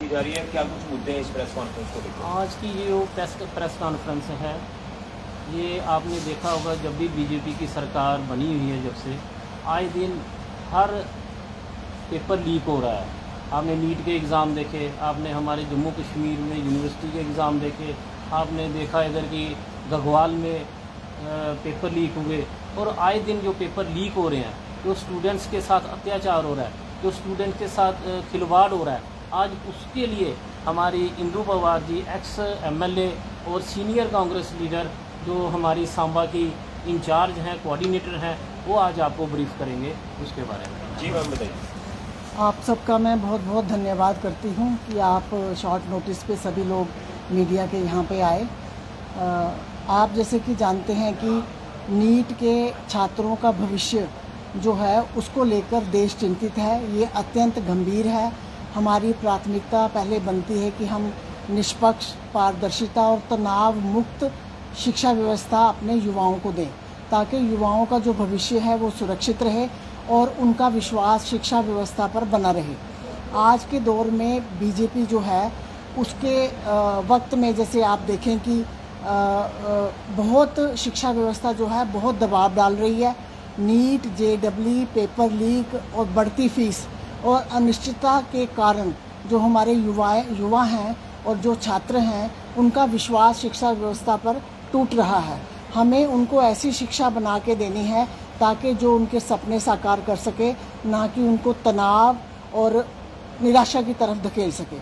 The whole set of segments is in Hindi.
की जा रही है, क्या कुछ मुद्दे हैं इस प्रेस कॉन्फ्रेंस को लेकर? आज की ये जो प्रेस कॉन्फ्रेंस है, ये आपने देखा होगा जब भी बीजेपी की सरकार बनी हुई है, जब से आए दिन हर पेपर लीक हो रहा है। आपने नीट के एग्ज़ाम देखे, आपने हमारे जम्मू कश्मीर में यूनिवर्सिटी के एग्ज़ाम देखे, आपने देखा इधर की गढ़वाल में पेपर लीक हुए। और आए दिन जो पेपर लीक हो रहे हैं, जो स्टूडेंट्स के साथ अत्याचार हो रहा है, जो स्टूडेंट के साथ खिलवाड़ हो रहा है, आज उसके लिए हमारी इंदु पवार जी, एक्स एमएलए और सीनियर कांग्रेस लीडर जो हमारी सांबा की इंचार्ज हैं, कोऑर्डिनेटर हैं, वो आज आपको ब्रीफ करेंगे उसके बारे में। जी मैम बताइए। आप सबका मैं बहुत बहुत धन्यवाद करती हूँ कि आप शॉर्ट नोटिस पे सभी लोग मीडिया के यहाँ पे आए। आप जैसे कि जानते हैं कि नीट के छात्रों का भविष्य जो है उसको लेकर देश चिंतित है। ये अत्यंत गंभीर है। हमारी प्राथमिकता पहले बनती है कि हम निष्पक्ष, पारदर्शिता और तनाव मुक्त शिक्षा व्यवस्था अपने युवाओं को दें, ताकि युवाओं का जो भविष्य है वो सुरक्षित रहे और उनका विश्वास शिक्षा व्यवस्था पर बना रहे। आज के दौर में बीजेपी जो है उसके वक्त में जैसे आप देखें कि बहुत शिक्षा व्यवस्था जो है बहुत दबाव डाल रही है। नीट, जेईई, पेपर लीक और बढ़ती फीस और अनिश्चितता के कारण जो हमारे युवा हैं और जो छात्र हैं उनका विश्वास शिक्षा व्यवस्था पर टूट रहा है। हमें उनको ऐसी शिक्षा बना के देनी है ताकि जो उनके सपने साकार कर सके, ना कि उनको तनाव और निराशा की तरफ धकेल सके।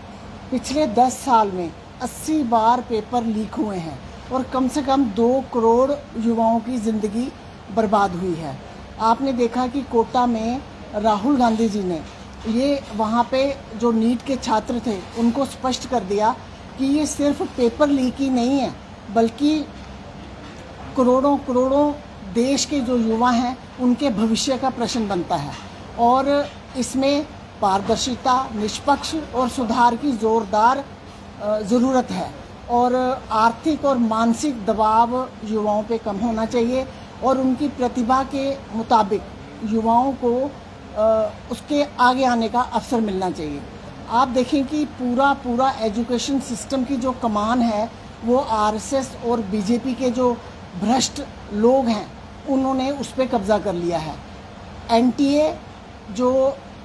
पिछले 10 साल में 80 बार पेपर लीक हुए हैं और कम से कम 2 करोड़ युवाओं की ज़िंदगी बर्बाद हुई है। आपने देखा कि कोटा में राहुल गांधी जी ने ये वहाँ पे जो नीट के छात्र थे उनको स्पष्ट कर दिया कि ये सिर्फ पेपर लीक ही नहीं है, बल्कि करोड़ों करोड़ों देश के जो युवा हैं उनके भविष्य का प्रश्न बनता है। और इसमें पारदर्शिता, निष्पक्ष और सुधार की ज़ोरदार ज़रूरत है। और आर्थिक और मानसिक दबाव युवाओं पे कम होना चाहिए और उनकी प्रतिभा के मुताबिक युवाओं को उसके आगे आने का अवसर मिलना चाहिए। आप देखें कि पूरा एजुकेशन सिस्टम की जो कमान है वो आरएसएस और बीजेपी के जो भ्रष्ट लोग हैं उन्होंने उस पर कब्जा कर लिया है।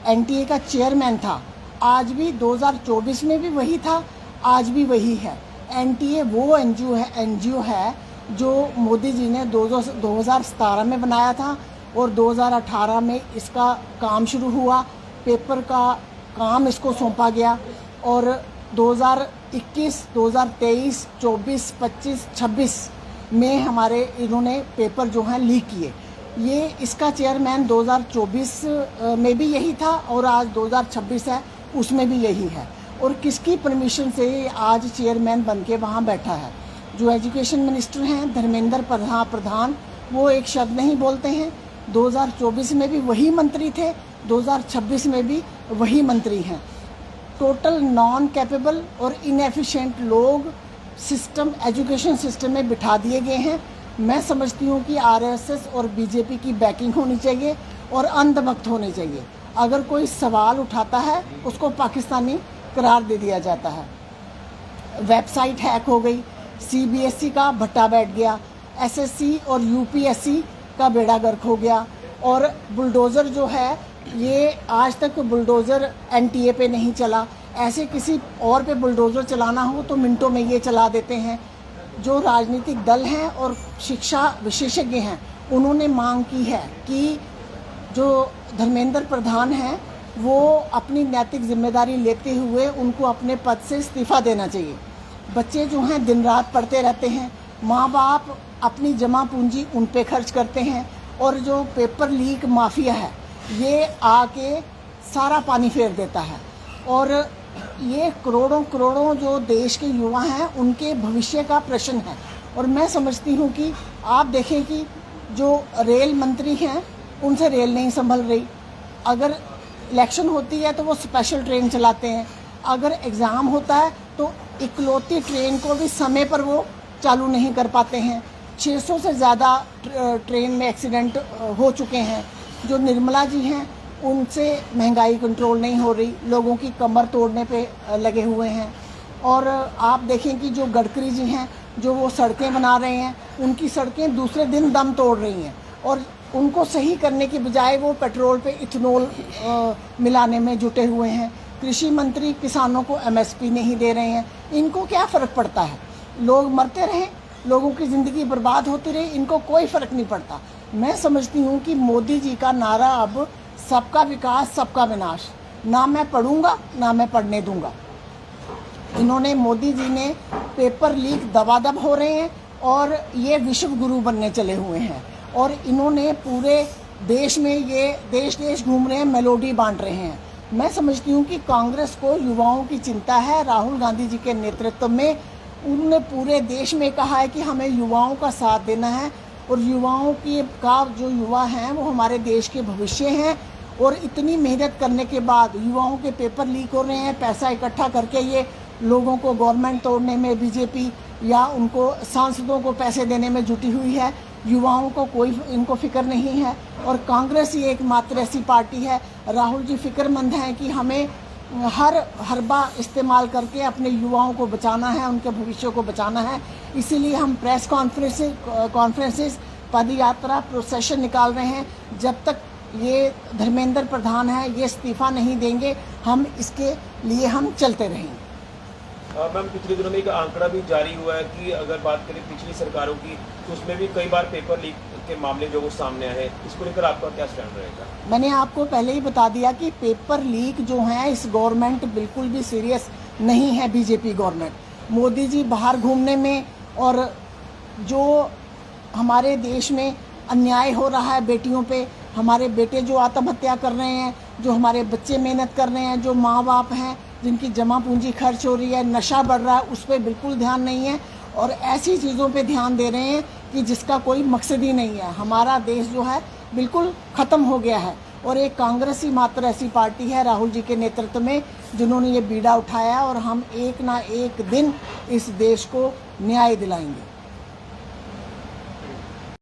एनटीए का चेयरमैन था, आज भी 2024 में भी वही था, आज भी वही है। एनटीए वो एनजीओ है जो मोदी जी ने 2017 में बनाया था और 2018 में इसका काम शुरू हुआ। पेपर का काम इसको सौंपा गया और 2021, 2023, 24, 25, 26 में हमारे इन्होंने पेपर जो हैं लीक किए। ये इसका चेयरमैन 2024 में भी यही था और आज 2026 है, उसमें भी यही है। और किसकी परमिशन से आज चेयरमैन बन के वहाँ बैठा है? जो एजुकेशन मिनिस्टर हैं धर्मेंद्र प्रधान, वो एक शब्द नहीं बोलते हैं। 2024 में भी वही मंत्री थे, 2026 में भी वही मंत्री हैं। टोटल नॉन कैपेबल और इनएफिशिएंट लोग एजुकेशन सिस्टम में बिठा दिए गए हैं। मैं समझती हूँ कि आरएसएस और बीजेपी की बैकिंग होनी चाहिए और अंधभक्त होने चाहिए। अगर कोई सवाल उठाता है उसको पाकिस्तानी करार दे दिया जाता है। वेबसाइट हैक हो गई, सीबीएसई का भट्टा बैठ गया, एसएससी और यूपीएससी का बेड़ा गर्क हो गया। और बुलडोज़र जो है ये आज तक बुलडोज़र एनटीए पे नहीं चला। ऐसे किसी और पे बुलडोज़र चलाना हो तो मिनटों में ये चला देते हैं। जो राजनीतिक दल हैं और शिक्षा विशेषज्ञ हैं उन्होंने मांग की है कि जो धर्मेंद्र प्रधान हैं वो अपनी नैतिक जिम्मेदारी लेते हुए उनको अपने पद से इस्तीफ़ा देना चाहिए। बच्चे जो हैं दिन रात पढ़ते रहते हैं, माँ बाप अपनी जमा पूंजी उन पे खर्च करते हैं और जो पेपर लीक माफिया है ये आके सारा पानी फेर देता है। और ये करोड़ों जो देश के युवा हैं उनके भविष्य का प्रश्न है। और मैं समझती हूँ कि आप देखें कि जो रेल मंत्री हैं उनसे रेल नहीं संभल रही। अगर इलेक्शन होती है तो वो स्पेशल ट्रेन चलाते हैं, अगर एग्ज़ाम होता है तो इकलौती ट्रेन को भी समय पर वो चालू नहीं कर पाते हैं। 600 से ज़्यादा ट्रेन में एक्सीडेंट हो चुके हैं। जो निर्मला जी हैं उनसे महंगाई कंट्रोल नहीं हो रही, लोगों की कमर तोड़ने पे लगे हुए हैं। और आप देखें कि जो गडकरी जी हैं, जो वो सड़कें बना रहे हैं, उनकी सड़कें दूसरे दिन दम तोड़ रही हैं, और उनको सही करने के बजाय वो पेट्रोल पे इथेनॉल मिलाने में जुटे हुए हैं। कृषि मंत्री किसानों को एमएसपी नहीं दे रहे हैं। इनको क्या फ़र्क पड़ता है? लोग मरते रहें, लोगों की ज़िंदगी बर्बाद होती रही, इनको कोई फ़र्क नहीं पड़ता। मैं समझती हूँ कि मोदी जी का नारा अब सबका विकास सबका विनाश, ना मैं पढ़ूंगा ना मैं पढ़ने दूंगा। इन्होंने, मोदी जी ने पेपर लीक दबादब हो रहे हैं और ये विश्व गुरु बनने चले हुए हैं, और इन्होंने पूरे देश में ये देश घूम रहे हैं, मेलोडी बांट रहे हैं। मैं समझती हूँ कि कांग्रेस को युवाओं की चिंता है। राहुल गांधी जी के नेतृत्व में उन्होंने पूरे देश में कहा है कि हमें युवाओं का साथ देना है, और युवाओं की का जो युवा हैं वो हमारे देश के भविष्य हैं। और इतनी मेहनत करने के बाद युवाओं के पेपर लीक हो रहे हैं, पैसा इकट्ठा करके ये लोगों को गवर्नमेंट तोड़ने में बीजेपी या उनको सांसदों को पैसे देने में जुटी हुई है। युवाओं को कोई इनको फिक्र नहीं है, और कांग्रेस ही एकमात्र ऐसी पार्टी है। राहुल जी फिक्रमंद हैं कि हमें हर हरबा इस्तेमाल करके अपने युवाओं को बचाना है, उनके भविष्य को बचाना है। इसीलिए हम प्रेस कॉन्फ्रेंसेस, पदयात्रा, प्रोसेशन निकाल रहे हैं। जब तक ये धर्मेंद्र प्रधान है ये इस्तीफ़ा नहीं देंगे, हम इसके लिए हम चलते रहेंगे। मैम, पिछले दिनों में एक आंकड़ा भी जारी हुआ है कि अगर बात करें पिछली सरकारों की, तो उसमें भी कई बार पेपर लीक के मामले जो वो सामने आए हैं। इसको लेकर आपका क्या स्टैंड रहेगा? मैंने आपको पहले ही बता दिया कि पेपर लीक जो है, इस गवर्नमेंट बिल्कुल भी सीरियस नहीं है। बीजेपी गवर्नमेंट, मोदी जी बाहर घूमने में, और जो हमारे देश में अन्याय हो रहा है बेटियों पे, हमारे बेटे जो आत्महत्या कर रहे हैं, जो हमारे बच्चे मेहनत कर रहे हैं, जो माँ बाप हैं जिनकी जमा पूंजी खर्च हो रही है, नशा बढ़ रहा है, उस पर बिल्कुल ध्यान नहीं है। और ऐसी चीज़ों पे ध्यान दे रहे हैं कि जिसका कोई मकसद ही नहीं है। हमारा देश जो है बिल्कुल ख़त्म हो गया है, और एक कांग्रेस ही मात्र ऐसी पार्टी है राहुल जी के नेतृत्व में जिन्होंने ये बीड़ा उठाया, और हम एक ना एक दिन इस देश को न्याय दिलाएंगे।